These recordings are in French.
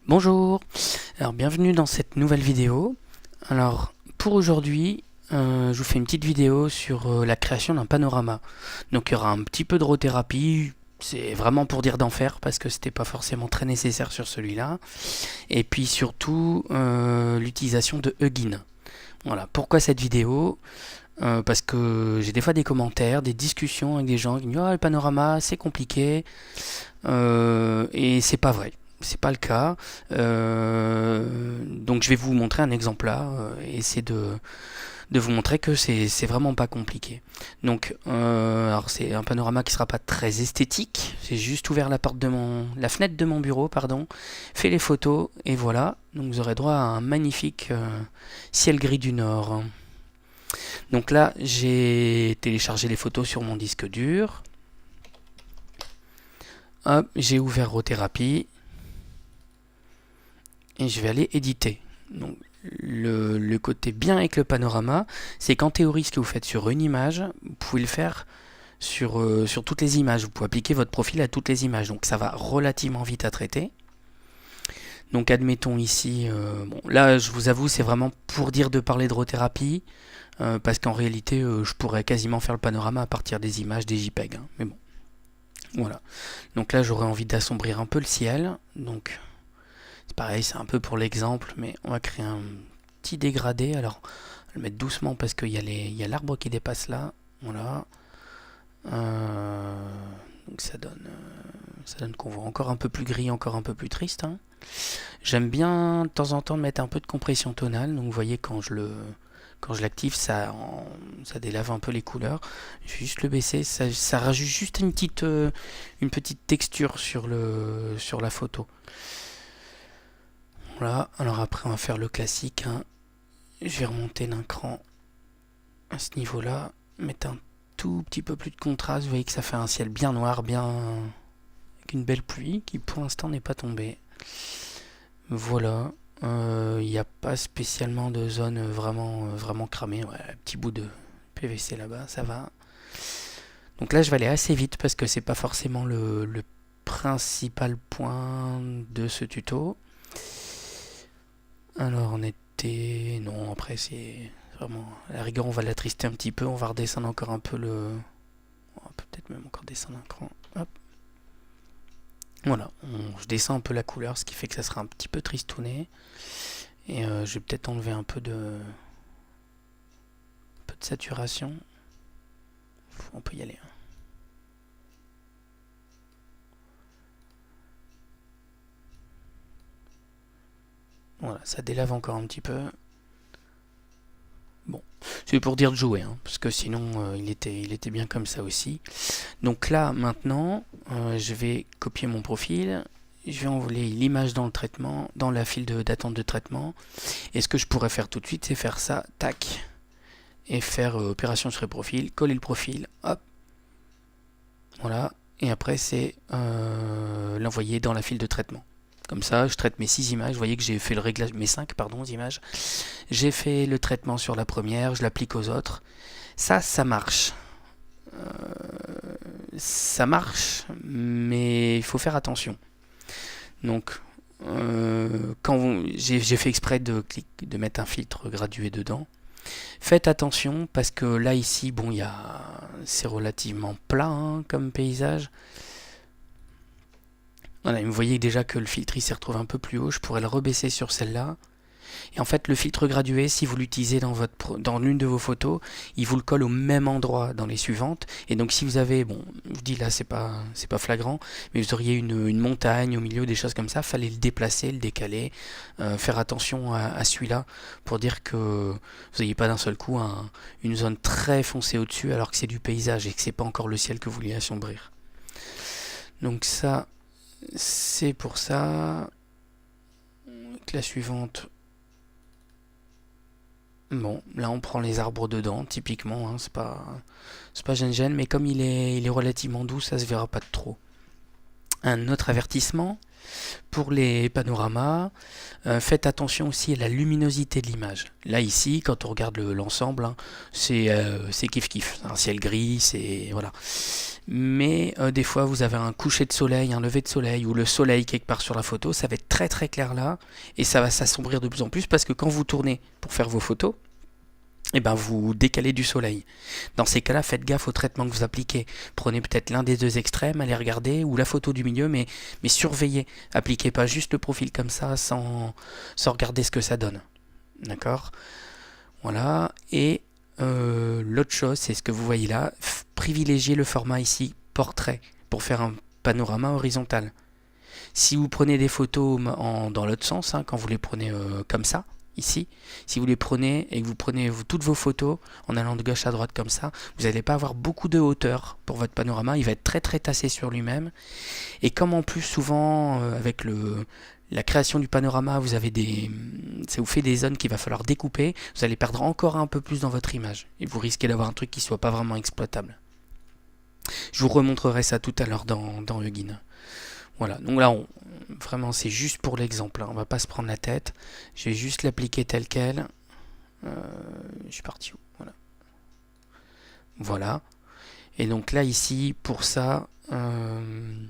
Bonjour, alors bienvenue dans cette nouvelle vidéo. Alors pour aujourd'hui, je vous fais une petite vidéo sur la création d'un panorama. Donc il y aura un petit peu de rothérapie, c'est vraiment pour dire d'en faire parce que c'était pas forcément très nécessaire sur celui-là. Et puis surtout l'utilisation de Huggin. Voilà, pourquoi cette vidéo? Parce que j'ai des fois des commentaires, des discussions avec des gens qui disent: «Ah, le panorama c'est compliqué», et c'est pas vrai. C'est pas le cas. Donc je vais vous montrer un exemple là et essayer de vous montrer que c'est vraiment pas compliqué. Donc alors c'est un panorama qui sera pas très esthétique. J'ai juste ouvert la fenêtre de mon bureau, pardon, fait les photos et voilà. Donc vous aurez droit à un magnifique ciel gris du nord. Donc là j'ai téléchargé les photos sur mon disque dur. Hop, j'ai ouvert Rothérapie et je vais aller éditer. Donc le côté bien avec le panorama, c'est qu'en théorie ce que vous faites sur une image, vous pouvez le faire sur toutes les images. Vous pouvez appliquer votre profil à toutes les images. Donc ça va relativement vite à traiter. Donc admettons ici, bon, là je vous avoue c'est vraiment pour dire de parler de rothérapie, parce qu'en réalité je pourrais quasiment faire le panorama à partir des images, des JPEG. Hein, mais bon, voilà. Donc là j'aurais envie d'assombrir un peu le ciel. Donc c'est pareil, c'est un peu pour l'exemple, mais on va créer un petit dégradé. Alors, on va le mettre doucement parce qu'il y a l'arbre qui dépasse là. Voilà. Donc ça donne qu'on voit encore un peu plus gris, encore un peu plus triste. Hein. J'aime bien de temps en temps mettre un peu de compression tonale. Donc vous voyez quand je l'active, ça délave un peu les couleurs. Je vais juste le baisser. Ça rajoute juste une petite texture sur la photo. Voilà, alors après on va faire le classique. Hein. Je vais remonter d'un cran à ce niveau-là, mettre un tout petit peu plus de contraste. Vous voyez que ça fait un ciel bien noir, bien avec une belle pluie qui pour l'instant n'est pas tombée. Voilà, il n'y a pas spécialement de zone vraiment cramée. Ouais, un petit bout de PVC là-bas, ça va. Donc là je vais aller assez vite parce que c'est pas forcément le principal point de ce tuto. Alors on était... Non, après c'est vraiment... À la rigueur on va l'attrister un petit peu, on va redescendre encore un peu le... On va peut-être même encore descendre un cran. Hop. Voilà, je descends un peu la couleur, ce qui fait que ça sera un petit peu tristouné. Et je vais peut-être enlever un peu de saturation. On peut y aller. Hein. Voilà, ça délave encore un petit peu. Bon, c'est pour dire de jouer, hein, parce que sinon il était bien comme ça aussi. Donc là, maintenant, je vais copier mon profil. Je vais envoyer l'image dans le traitement, dans la file d'attente de traitement. Et ce que je pourrais faire tout de suite, c'est faire ça, tac, et faire opération sur le profil, coller le profil, hop, voilà. Et après, c'est l'envoyer dans la file de traitement. Comme ça, je traite mes 6 images. Vous voyez que j'ai fait le réglage, mes 5 pardon, images. J'ai fait le traitement sur la première, je l'applique aux autres. Ça marche. Ça marche, mais il faut faire attention. Donc, j'ai fait exprès de mettre un filtre gradué dedans. Faites attention parce que là ici, bon, c'est relativement plat hein, comme paysage. Voilà, vous voyez déjà que le filtre il s'est retrouvé un peu plus haut. Je pourrais le rebaisser sur celle-là. Et en fait, le filtre gradué, si vous l'utilisez dans l'une de vos photos, il vous le colle au même endroit dans les suivantes. Et donc, si vous avez, bon, je vous dis là, c'est pas flagrant, mais vous auriez une montagne au milieu, des choses comme ça, fallait le déplacer, le décaler, faire attention à celui-là pour dire que vous n'ayez pas d'un seul coup une zone très foncée au-dessus alors que c'est du paysage et que c'est pas encore le ciel que vous vouliez assombrir. Donc ça, c'est pour ça. La suivante. Bon, là on prend les arbres dedans, typiquement, hein, c'est pas gêne, mais comme il est relativement doux, ça se verra pas de trop. Un autre avertissement pour les panoramas, faites attention aussi à la luminosité de l'image. Là ici, quand on regarde l'ensemble, hein, c'est kiff kiff, un ciel gris, c'est voilà. Mais des fois vous avez un coucher de soleil, un lever de soleil ou le soleil quelque part sur la photo, ça va être très très clair là et ça va s'assombrir de plus en plus parce que quand vous tournez pour faire vos photos, et ben vous décalez du soleil. Dans ces cas-là, faites gaffe au traitement que vous appliquez. Prenez peut-être l'un des deux extrêmes, allez regarder, ou la photo du milieu, mais surveillez. Appliquez pas juste le profil comme ça sans regarder ce que ça donne. D'accord? Voilà. Et l'autre chose, c'est ce que vous voyez là. Privilégiez le format ici, portrait, pour faire un panorama horizontal. Si vous prenez des photos dans l'autre sens, hein, quand vous les prenez comme ça, ici, si vous les prenez et que vous prenez toutes vos photos en allant de gauche à droite comme ça, vous n'allez pas avoir beaucoup de hauteur pour votre panorama, il va être très très tassé sur lui-même. Et comme en plus souvent avec la création du panorama, ça vous fait des zones qu'il va falloir découper, vous allez perdre encore un peu plus dans votre image et vous risquez d'avoir un truc qui soit pas vraiment exploitable. Je vous remontrerai ça tout à l'heure dans Huggin. Voilà, donc là, vraiment, c'est juste pour l'exemple, hein. On va pas se prendre la tête. Je vais juste l'appliquer tel quel. Je suis parti où? Voilà. Voilà. Et donc là, ici, pour ça, je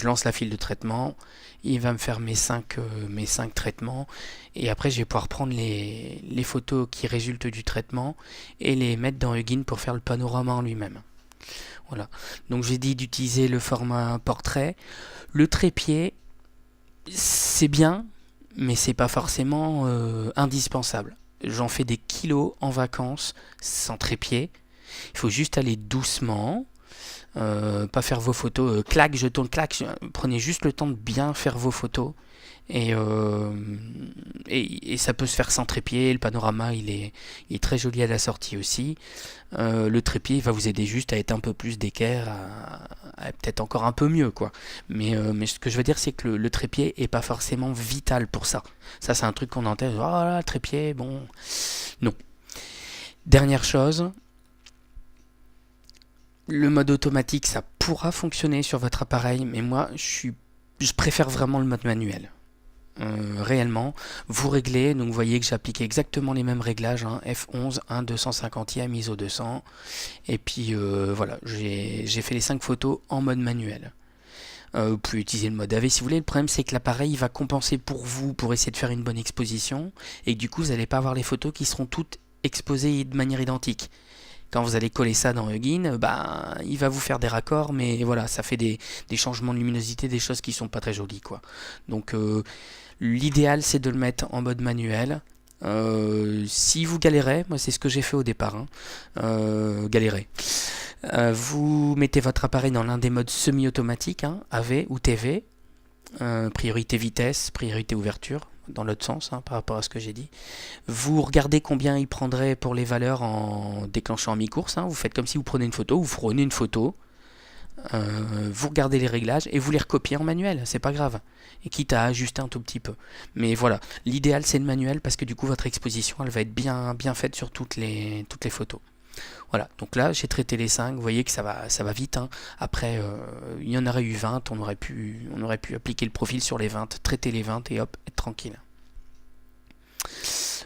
lance la file de traitement. Il va me faire mes 5 traitements. Et après, je vais pouvoir prendre les photos qui résultent du traitement et les mettre dans Huggin pour faire le panorama en lui-même. Voilà. Donc j'ai dit d'utiliser le format portrait. Le trépied, c'est bien, mais c'est pas forcément indispensable. J'en fais des kilos en vacances sans trépied. Il faut juste aller doucement, pas faire vos photos clac, je tourne clac. Prenez juste le temps de bien faire vos photos. Et ça peut se faire sans trépied. Le panorama il est très joli à la sortie aussi. Le trépied va vous aider juste à être un peu plus d'équerre, à peut-être encore un peu mieux quoi. Mais ce que je veux dire c'est que le trépied est pas forcément vital pour ça. Ça c'est un truc qu'on entend. Oh là, trépied, bon. Non. Dernière chose. Le mode automatique ça pourra fonctionner sur votre appareil, mais moi je préfère vraiment le mode manuel. Réellement, vous réglez, donc vous voyez que j'ai appliqué exactement les mêmes réglages, hein, F11, 1 250e, ISO 200, et puis voilà, j'ai fait les 5 photos en mode manuel. Vous pouvez utiliser le mode AV si vous voulez, le problème c'est que l'appareil va compenser pour vous, pour essayer de faire une bonne exposition, et du coup vous n'allez pas avoir les photos qui seront toutes exposées de manière identique. Quand vous allez coller ça dans Huggin, il va vous faire des raccords, mais voilà, ça fait des changements de luminosité, des choses qui sont pas très jolies, quoi. Donc l'idéal c'est de le mettre en mode manuel. Si vous galérez, moi c'est ce que j'ai fait au départ, hein, galérer. Vous mettez votre appareil dans l'un des modes semi-automatiques, hein, AV ou TV, priorité vitesse, priorité ouverture, dans l'autre sens, hein, par rapport à ce que j'ai dit. Vous regardez combien il prendrait pour les valeurs en déclenchant en mi-course, hein. Vous faites comme si vous prenez une photo, vous prenez une photo, vous regardez les réglages et vous les recopiez en manuel, c'est pas grave. Et quitte à ajuster un tout petit peu. Mais voilà, l'idéal c'est le manuel parce que du coup votre exposition elle va être bien faite sur toutes les photos. Voilà, donc là j'ai traité les 5, vous voyez que ça va vite, hein. Après il y en aurait eu 20, on aurait pu appliquer le profil sur les 20, traiter les 20 et hop, être tranquille.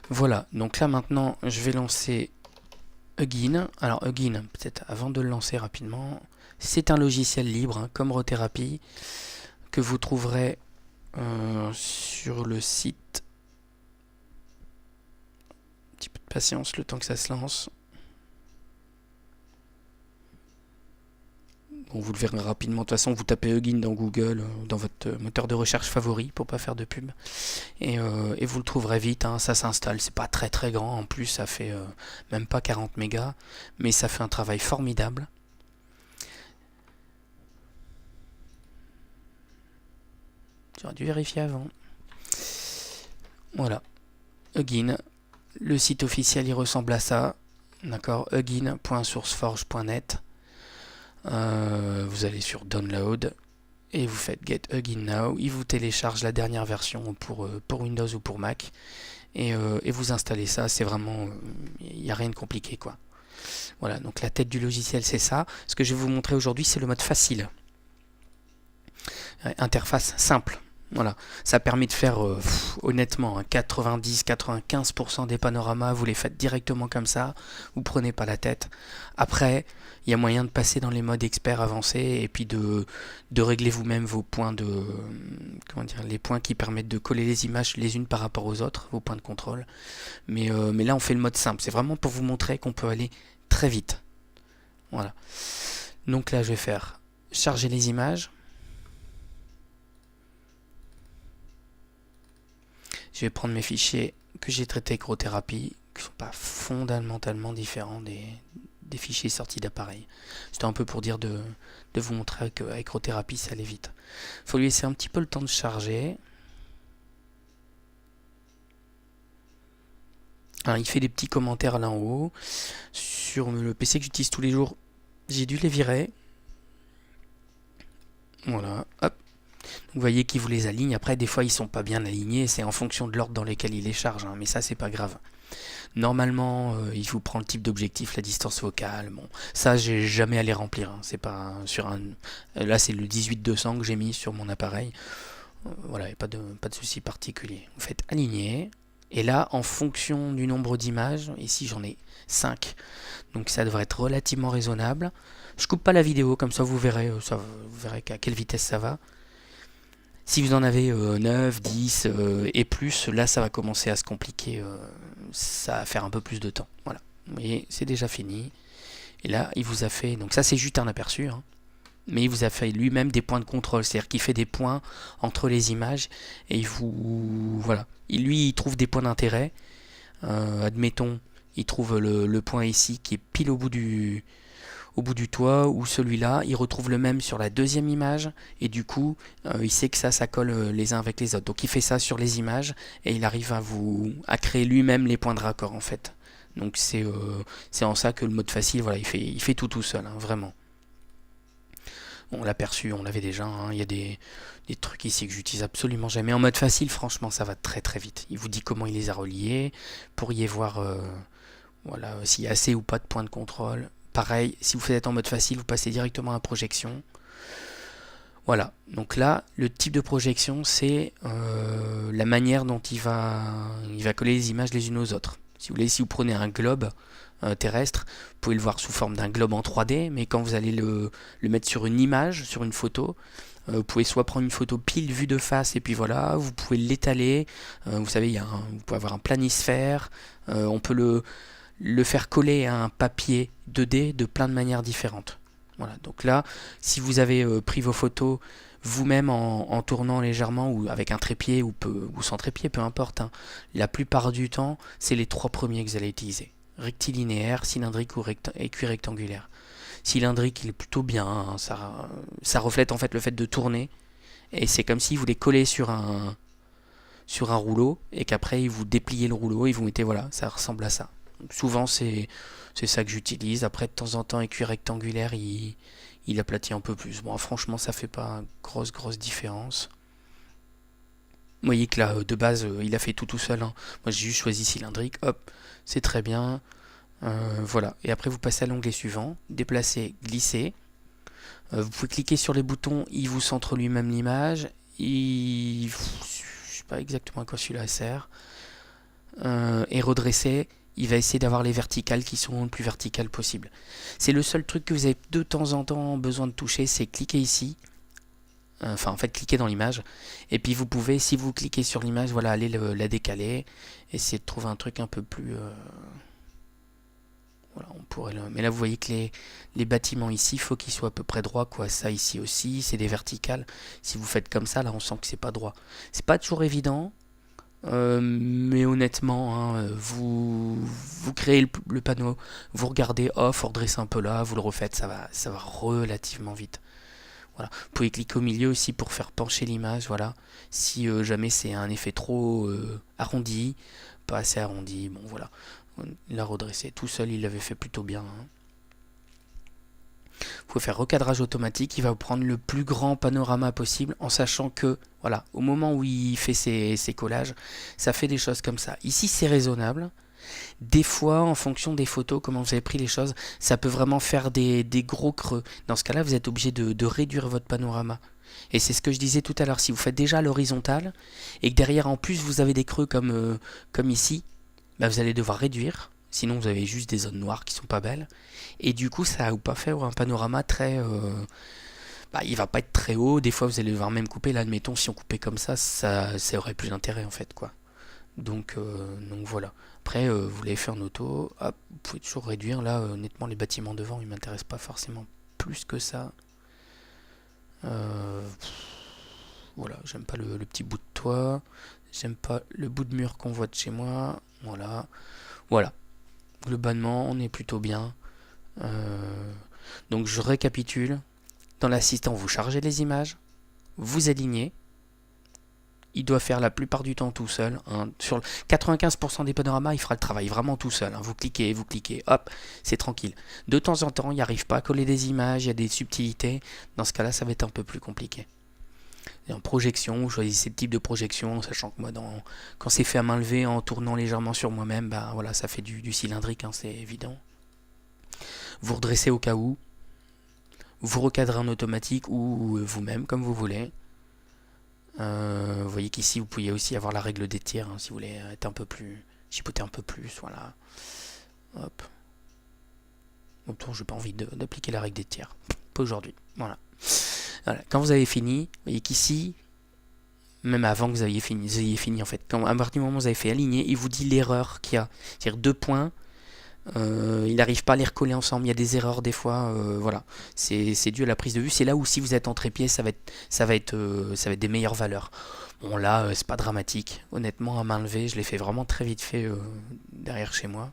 Voilà, donc là maintenant je vais lancer Huggin. Alors Huggin, peut-être avant de le lancer rapidement, c'est un logiciel libre, hein, comme Rotherapy, que vous trouverez sur le site. Un petit peu de patience le temps que ça se lance. Bon, vous le verrez rapidement. De toute façon, vous tapez Huggin dans Google, dans votre moteur de recherche favori, pour pas faire de pub. Et vous le trouverez vite, hein, ça s'installe. C'est pas très très grand, en plus ça fait même pas 40 mégas, mais ça fait un travail formidable. J'aurais dû vérifier avant. Voilà. Huggin. Le site officiel il ressemble à ça. D'accord, huggin.sourceforge.net. Vous allez sur Download et vous faites Get Huggin Now. Il vous télécharge la dernière version pour Windows ou pour Mac et vous installez ça. C'est vraiment, il n'y a rien de compliqué quoi. Voilà, donc la tête du logiciel c'est ça. Ce que je vais vous montrer aujourd'hui c'est le mode facile. Interface simple. Voilà, ça permet de faire honnêtement 90-95% des panoramas, vous les faites directement comme ça, vous prenez pas la tête. Après, il y a moyen de passer dans les modes experts avancés et puis de régler vous-même vos points de comment dire, les points qui permettent de coller les images les unes par rapport aux autres, vos points de contrôle. Mais là on fait le mode simple, c'est vraiment pour vous montrer qu'on peut aller très vite. Voilà. Donc là je vais faire charger les images. Je vais prendre mes fichiers que j'ai traités avec Rothérapie, qui ne sont pas fondamentalement différents des fichiers sortis d'appareil. C'était un peu pour dire de vous montrer qu'avec Rothérapie ça allait vite. Il faut lui laisser un petit peu le temps de charger. Alors, il fait des petits commentaires là en haut. Sur le PC que j'utilise tous les jours, j'ai dû les virer. Voilà, hop. Vous voyez qu'il vous les aligne. Après, des fois, ils sont pas bien alignés. C'est en fonction de l'ordre dans lequel il les charge. Mais ça, c'est pas grave. Normalement, il vous prend le type d'objectif, la distance focale. Bon, ça, j'ai jamais à les remplir. C'est pas sur un. Là, c'est le 18-200 que j'ai mis sur mon appareil. Voilà, il n'y a pas de souci particulier. Vous faites aligner. Et là, en fonction du nombre d'images, ici j'en ai 5. Donc ça devrait être relativement raisonnable. Je coupe pas la vidéo, comme ça vous verrez à quelle vitesse ça va. Si vous en avez 9, 10 et plus, là ça va commencer à se compliquer, ça va faire un peu plus de temps. Voilà, vous voyez, c'est déjà fini. Et là, il vous a fait, donc ça c'est juste un aperçu, hein, mais il vous a fait lui-même des points de contrôle, c'est-à-dire qu'il fait des points entre les images et voilà, il trouve des points d'intérêt. Admettons, il trouve le point ici qui est pile au bout du toit, ou celui-là, il retrouve le même sur la deuxième image, et du coup, il sait que ça colle les uns avec les autres. Donc il fait ça sur les images, et il arrive à créer lui-même les points de raccord en fait. Donc c'est en ça que le mode facile, voilà, il fait tout seul, hein, vraiment. On l'a perçu, on l'avait déjà, hein, il y a des trucs ici que j'utilise absolument jamais. En mode facile, franchement, ça va très très vite. Il vous dit comment il les a reliés, pourriez voir voilà, s'il y a assez ou pas de points de contrôle. Pareil, si vous faites en mode facile, vous passez directement à projection. Voilà, donc là, le type de projection, c'est la manière dont il va coller les images les unes aux autres. Si vous voulez, si vous prenez un globe terrestre, vous pouvez le voir sous forme d'un globe en 3D, mais quand vous allez le mettre sur une image, sur une photo, vous pouvez soit prendre une photo pile vue de face et puis voilà, vous pouvez l'étaler. Vous savez, vous pouvez avoir un planisphère, on peut le faire coller à un papier 2D de plein de manières différentes. Voilà, donc là, si vous avez pris vos photos vous-même en tournant légèrement ou avec un trépied ou sans trépied, peu importe, hein, la plupart du temps, c'est les trois premiers que vous allez utiliser. Rectilinéaire, cylindrique ou équirectangulaire. Cylindrique, il est plutôt bien, hein, ça reflète en fait le fait de tourner, et c'est comme si vous les collez sur un rouleau, et qu'après vous dépliez le rouleau et vous mettez, voilà, ça ressemble à ça. Donc, souvent c'est ça que j'utilise. Après de temps en temps équirectangulaire il aplatit un peu plus. Bon franchement ça fait pas grosse différence. Vous voyez que là de base il a fait tout seul, hein. Moi j'ai juste choisi cylindrique, hop, c'est très bien. Voilà, et après vous passez à l'onglet suivant, déplacer, glisser. Vous pouvez cliquer sur les boutons, il vous centre lui-même l'image. Je sais pas exactement à quoi celui-là sert. Et redresser, il va essayer d'avoir les verticales qui sont le plus verticales possible. C'est le seul truc que vous avez de temps en temps besoin de toucher, c'est cliquer ici. Enfin, en fait, cliquez dans l'image. Et puis vous pouvez, si vous cliquez sur l'image, voilà, aller la décaler. Essayer de trouver un truc un peu plus... Voilà, on pourrait mais là, vous voyez que les bâtiments ici, il faut qu'ils soient à peu près droits, quoi. Ça ici aussi, c'est des verticales. Si vous faites comme ça, là, on sent que c'est pas droit. C'est pas toujours évident. Mais honnêtement, hein, vous créez le panneau, vous regardez, oh, faut redresser un peu là, vous le refaites, ça va relativement vite. Voilà. Vous pouvez cliquer au milieu aussi pour faire pencher l'image, voilà. Si jamais c'est un effet trop arrondi, pas assez arrondi, bon voilà. Il l'a redressé tout seul, il l'avait fait plutôt bien, hein. Vous pouvez faire recadrage automatique, il va vous prendre le plus grand panorama possible en sachant que, voilà, au moment où il fait ses collages, ça fait des choses comme ça. Ici, c'est raisonnable. Des fois, en fonction des photos, comment vous avez pris les choses, ça peut vraiment faire des gros creux. Dans ce cas-là, vous êtes obligé de réduire votre panorama. Et c'est ce que je disais tout à l'heure, si vous faites déjà l'horizontale, et que derrière en plus vous avez des creux comme ici, bah, vous allez devoir réduire, sinon vous avez juste des zones noires qui sont pas belles. Et du coup ça va vous pas faire un panorama très... bah, il va pas être très haut, des fois vous allez devoir même couper, là admettons si on coupait comme ça aurait plus d'intérêt en fait quoi. Donc voilà. Après, vous l'avez fait en auto, hop, vous pouvez toujours réduire. Là, honnêtement, les bâtiments devant, ils m'intéressent pas forcément plus que ça. Euh, voilà, j'aime pas le petit bout de toit. J'aime pas le bout de mur qu'on voit de chez moi. Voilà. Voilà. Globalement, on est plutôt bien. Euh, donc je récapitule. Dans l'assistant, vous chargez les images, vous alignez. Il doit faire la plupart du temps tout seul. Hein. Sur 95% des panoramas, il fera le travail vraiment tout seul. Hein. Vous cliquez, hop, c'est tranquille. De temps en temps, il n'arrive pas à coller des images, il y a des subtilités. Dans ce cas-là, ça va être un peu plus compliqué. Et en projection, vous choisissez le type de projection, sachant que moi, quand c'est fait à main levée, en tournant légèrement sur moi-même, bah, voilà, ça fait du cylindrique, hein, c'est évident. Vous redressez au cas où. Vous recadrez en automatique ou vous-même, comme vous voulez. Vous voyez qu'ici vous pouvez aussi avoir la règle des tiers hein, si vous voulez être un peu plus chipoter un peu plus, voilà. Hop. Autant j'ai pas envie d'appliquer la règle des tiers. Pas aujourd'hui. Voilà. Voilà. Quand vous avez fini, vous voyez qu'ici, même avant que vous ayez fini en fait, quand à partir du moment où vous avez fait aligner, il vous dit l'erreur qu'il y a. C'est-à-dire 2 points. Il n'arrive pas à les recoller ensemble, il y a des erreurs des fois, voilà. C'est dû à la prise de vue. C'est là où si vous êtes en trépied, ça va être des meilleures valeurs. Bon là, c'est pas dramatique. Honnêtement, à main levée, je l'ai fait vraiment très vite fait derrière chez moi.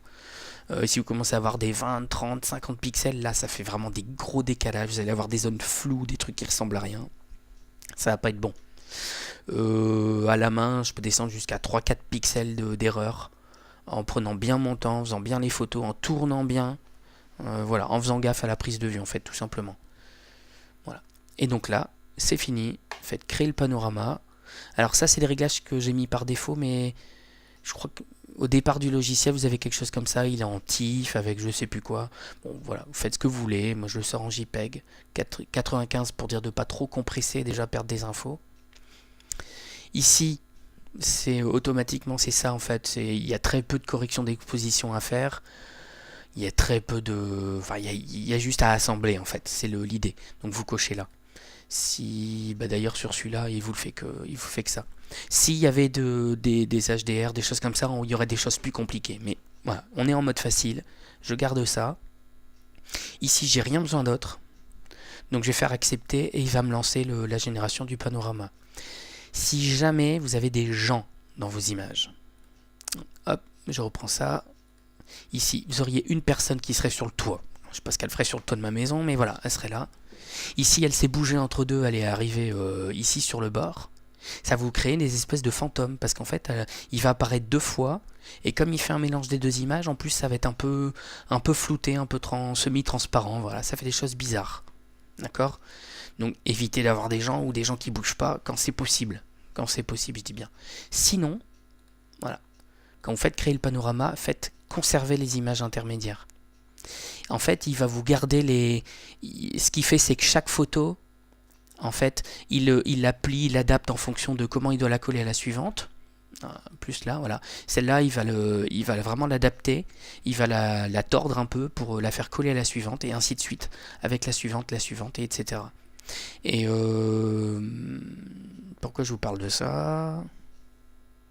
Si vous commencez à avoir des 20, 30, 50 pixels, là, ça fait vraiment des gros décalages. Vous allez avoir des zones floues, des trucs qui ressemblent à rien. Ça va pas être bon. À la main, je peux descendre jusqu'à 3-4 pixels d'erreur. En prenant bien mon temps, en faisant bien les photos, en tournant bien, voilà, en faisant gaffe à la prise de vue en fait, tout simplement. Voilà. Et donc là, c'est fini. Faites créer le panorama. Alors ça, c'est les réglages que j'ai mis par défaut, mais je crois qu'au départ du logiciel, vous avez quelque chose comme ça. Il est en TIFF avec je sais plus quoi. Bon, voilà, vous faites ce que vous voulez. Moi, je le sors en JPEG. 95 pour dire de pas trop compresser, déjà perdre des infos. Ici, c'est automatiquement c'est ça en fait, il y a très peu de corrections d'exposition à faire, il y a très peu de, enfin il y a juste à assembler en fait, c'est l'idée. Donc vous cochez là. Si bah d'ailleurs sur celui-là, il vous fait que ça. S'il y avait des HDR, des choses comme ça, il y aurait des choses plus compliquées. Mais voilà, on est en mode facile. Je garde ça. Ici, j'ai rien besoin d'autre. Donc je vais faire accepter et il va me lancer la génération du panorama. Si jamais vous avez des gens dans vos images, hop, je reprends ça. Ici, vous auriez une personne qui serait sur le toit. Je ne sais pas ce qu'elle ferait sur le toit de ma maison, mais voilà, elle serait là. Ici, elle s'est bougée entre deux, elle est arrivée ici sur le bord. Ça va vous créer des espèces de fantômes, parce qu'en fait, il va apparaître 2 fois, et comme il fait un mélange des 2 images, en plus, ça va être un peu flouté, un peu semi-transparent, voilà, ça fait des choses bizarres. D'accord ? Donc évitez d'avoir des gens ou des gens qui bougent pas quand c'est possible. Quand c'est possible, je dis bien. Sinon, voilà. Quand vous faites créer le panorama, faites conserver les images intermédiaires. En fait, il va vous garder ce qu'il fait, c'est que chaque photo, en fait, il la plie, il l'adapte en fonction de comment il doit la coller à la suivante. Plus là, voilà. Celle-là, il va vraiment l'adapter. Il va la tordre un peu pour la faire coller à la suivante et ainsi de suite. Avec la suivante, et etc. Et pourquoi je vous parle de ça?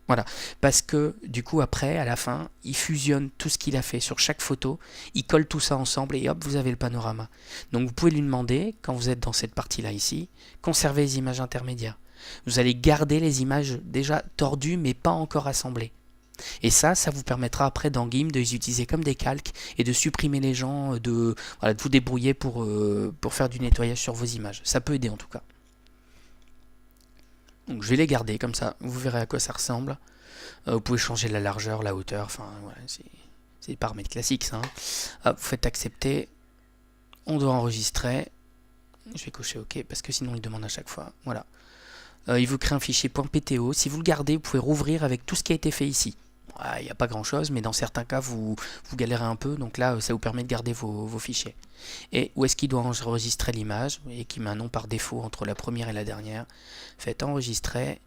Voilà, parce que du coup après, à la fin, il fusionne tout ce qu'il a fait sur chaque photo, il colle tout ça ensemble et hop, vous avez le panorama. Donc vous pouvez lui demander, quand vous êtes dans cette partie-là ici, conservez les images intermédiaires. Vous allez garder les images déjà tordues mais pas encore assemblées. Et ça vous permettra après dans GIMP de les utiliser comme des calques et de supprimer les gens, de vous débrouiller pour faire du nettoyage sur vos images. Ça peut aider en tout cas. Donc je vais les garder comme ça, vous verrez à quoi ça ressemble. Vous pouvez changer la largeur, la hauteur, enfin voilà, c'est des paramètres classiques ça. Hein. Hop, vous faites accepter, on doit enregistrer. Je vais cocher OK parce que sinon il demande à chaque fois. Voilà. Il vous crée un fichier .pto. Si vous le gardez, vous pouvez rouvrir avec tout ce qui a été fait ici. il n'y a pas grand chose, mais dans certains cas, vous galérez un peu, donc là, ça vous permet de garder vos fichiers. Et où est-ce qu'il doit enregistrer l'image? Vous voyez qu'il met un nom par défaut entre la première et la dernière. Faites enregistrer,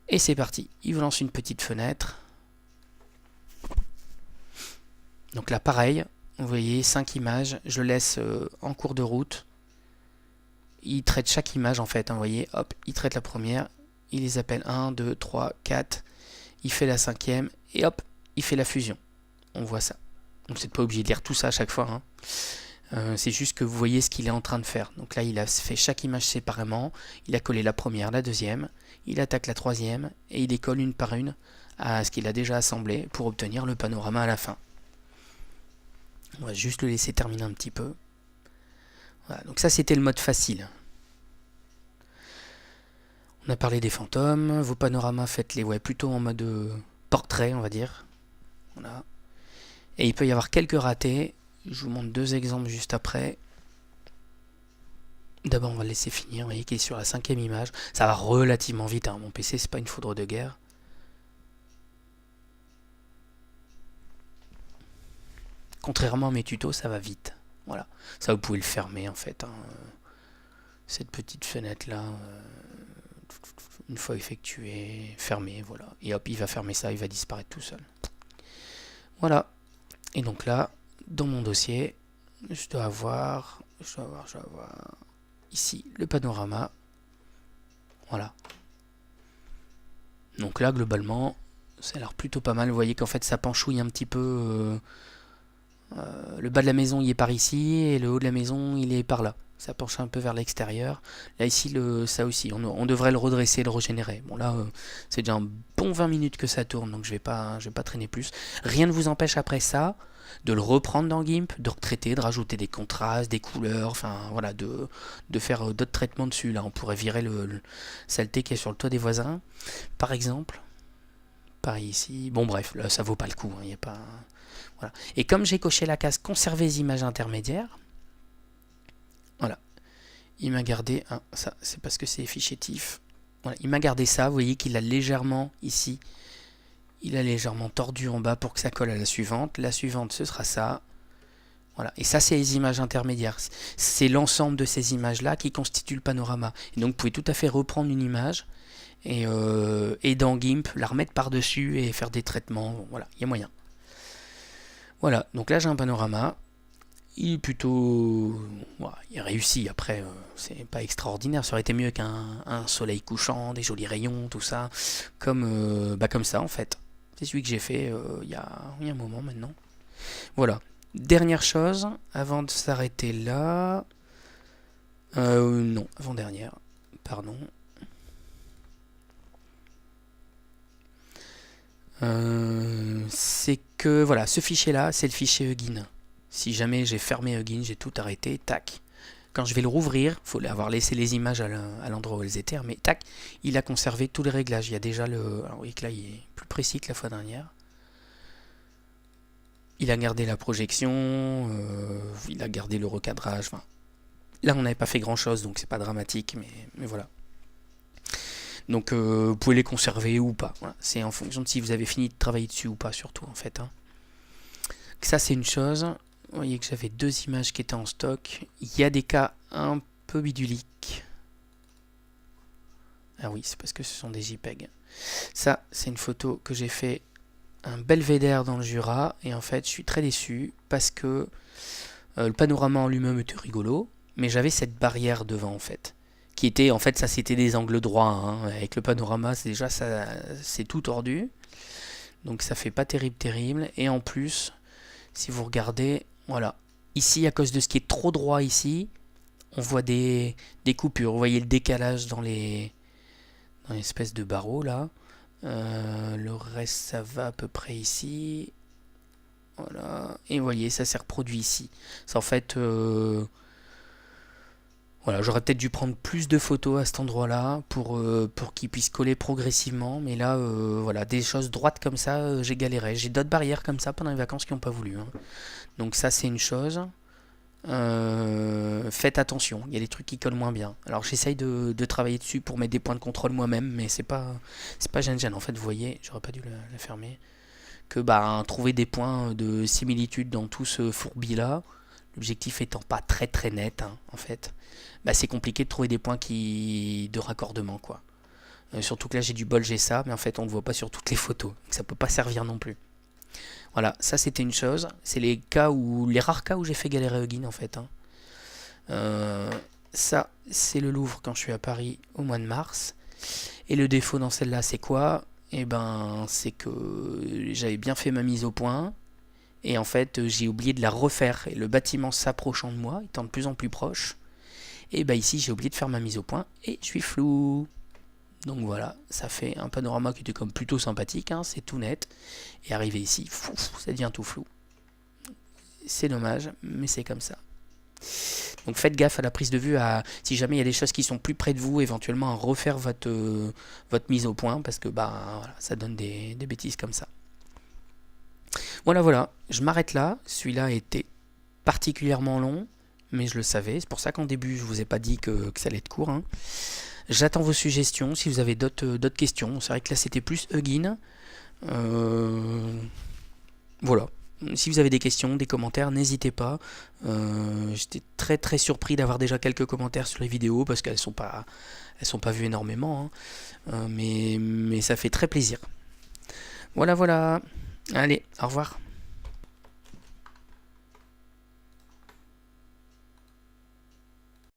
et c'est parti. Il vous lance une petite fenêtre. Donc là, pareil, vous voyez, 5 images, je le laisse en cours de route. Il traite chaque image en fait, hein, vous voyez, hop, il traite la première, il les appelle 1, 2, 3, 4, il fait la cinquième, et hop, il fait la fusion. On voit ça. Donc vous n'êtes pas obligé de lire tout ça à chaque fois, hein. C'est juste que vous voyez ce qu'il est en train de faire. Donc là, il a fait chaque image séparément, il a collé la première, la deuxième, il attaque la troisième, et il les colle une par une à ce qu'il a déjà assemblé pour obtenir le panorama à la fin. On va juste le laisser terminer un petit peu. Voilà, donc ça c'était le mode facile. On a parlé des fantômes, vos panoramas faites-les plutôt en mode portrait on va dire. Voilà. Et il peut y avoir quelques ratés, je vous montre 2 exemples juste après. D'abord on va le laisser finir, vous voyez qu'il est sur la 5e image. Ça va relativement vite, hein. Mon PC c'est pas une foudre de guerre. Contrairement à mes tutos, ça va vite. Voilà, ça vous pouvez le fermer en fait, hein. Cette petite fenêtre là, une fois effectuée, fermée, voilà. Et hop, il va fermer ça, il va disparaître tout seul. Voilà. Et donc là, dans mon dossier, je dois avoir ici le panorama. Voilà. Donc là, globalement, ça a l'air plutôt pas mal. Vous voyez qu'en fait, ça penchouille un petit peu. Le bas de la maison, il est par ici, et le haut de la maison, il est par là. Ça penche un peu vers l'extérieur. Là, ici, ça aussi, on devrait le redresser, le régénérer. Bon, là, c'est déjà un bon 20 minutes que ça tourne, donc je vais pas traîner plus. Rien ne vous empêche après ça de le reprendre dans GIMP, de retraiter, de rajouter des contrastes, des couleurs, enfin, voilà, de faire d'autres traitements dessus. Là, on pourrait virer le saleté qui est sur le toit des voisins, par exemple. Pareil ici. Bon, bref, là, ça vaut pas le coup, hein, il n'y a pas... Voilà. Et comme j'ai coché la case conserver les images intermédiaires, voilà, il m'a gardé, ça c'est parce que c'est fichier TIFF, voilà, il m'a gardé ça, vous voyez qu'il a légèrement ici, il a légèrement tordu en bas pour que ça colle à la suivante ce sera ça, voilà, et ça c'est les images intermédiaires, c'est l'ensemble de ces images là qui constituent le panorama, et donc vous pouvez tout à fait reprendre une image, et dans GIMP, la remettre par dessus et faire des traitements, bon, voilà, il y a moyen. Voilà, donc là j'ai un panorama, il est plutôt... Ouais, il a réussi, après c'est pas extraordinaire, ça aurait été mieux qu'un soleil couchant, des jolis rayons, tout ça, comme ça en fait. C'est celui que j'ai fait il y a un moment maintenant. Voilà, dernière chose, avant de s'arrêter là... non, avant-dernière, pardon. C'est que voilà, ce fichier là, c'est le fichier Huggin. Si jamais j'ai fermé Huggin, j'ai tout arrêté, tac. Quand je vais le rouvrir, il faut avoir laissé les images à l'endroit où elles étaient, mais tac, il a conservé tous les réglages. Il y a déjà le... Alors, vous voyez que là, il est plus précis que la fois dernière. Il a gardé la projection, il a gardé le recadrage. Enfin, là, on n'avait pas fait grand chose, donc c'est pas dramatique, mais voilà. Donc vous pouvez les conserver ou pas. Voilà. C'est en fonction de si vous avez fini de travailler dessus ou pas, surtout en fait, hein. Ça c'est une chose. Vous voyez que j'avais 2 images qui étaient en stock. Il y a des cas un peu biduliques. Ah oui, c'est parce que ce sont des JPEG. Ça, c'est une photo que j'ai fait un belvédère dans le Jura. Et en fait, je suis très déçu parce que le panorama en lui-même était rigolo. Mais j'avais cette barrière devant en fait. Qui était, en fait, ça c'était des angles droits. Hein. Avec le panorama, c'est déjà, c'est tout tordu. Donc ça fait pas terrible. Et en plus, si vous regardez, voilà. Ici, à cause de ce qui est trop droit ici, on voit des coupures. Vous voyez le décalage dans l'espèce de barreaux là. Le reste, ça va à peu près ici. Voilà. Et vous voyez, ça s'est reproduit ici. C'est en fait... Voilà, j'aurais peut-être dû prendre plus de photos à cet endroit-là pour qu'ils puissent coller progressivement. Mais là, voilà, des choses droites comme ça, j'ai galéré. J'ai d'autres barrières comme ça pendant les vacances qui n'ont pas voulu, hein. Donc ça, c'est une chose. Faites attention, il y a des trucs qui collent moins bien. Alors j'essaye de travailler dessus pour mettre des points de contrôle moi-même, mais c'est pas gêne. En fait, vous voyez, j'aurais pas dû la fermer. que bah, trouver des points de similitude dans tout ce fourbi-là, l'objectif étant pas très très net, hein, en fait, bah, c'est compliqué de trouver des points de raccordement, quoi. Surtout que là j'ai du bol, j'ai ça, mais en fait on ne voit pas sur toutes les photos, donc ça peut pas servir non plus. Voilà, ça c'était une chose. C'est les rares cas où j'ai fait galérer Huggin en fait, hein. Euh, Ça, c'est le Louvre quand je suis à Paris au mois de mars. Et le défaut dans celle-là, c'est quoi? Eh ben, c'est que j'avais bien fait ma mise au point. Et en fait, j'ai oublié de la refaire. Et le bâtiment s'approchant de moi, étant de plus en plus proche, et ben ici, j'ai oublié de faire ma mise au point. Et je suis flou. Donc voilà, ça fait un panorama qui était comme plutôt sympathique, hein, c'est tout net. Et arrivé ici, ça devient tout flou. C'est dommage, mais c'est comme ça. Donc faites gaffe à la prise de vue, si jamais il y a des choses qui sont plus près de vous, éventuellement à refaire votre mise au point, parce que bah, voilà, ça donne des bêtises comme ça. Voilà, je m'arrête là. Celui-là était particulièrement long, mais je le savais. C'est pour ça qu'en début, je vous ai pas dit que ça allait être court, hein. J'attends vos suggestions, si vous avez d'autres questions. C'est vrai que là, c'était plus Huggin. Voilà. Si vous avez des questions, des commentaires, n'hésitez pas. J'étais très très surpris d'avoir déjà quelques commentaires sur les vidéos parce qu'elles sont pas vues énormément, hein. Mais ça fait très plaisir. Voilà. Allez, au revoir.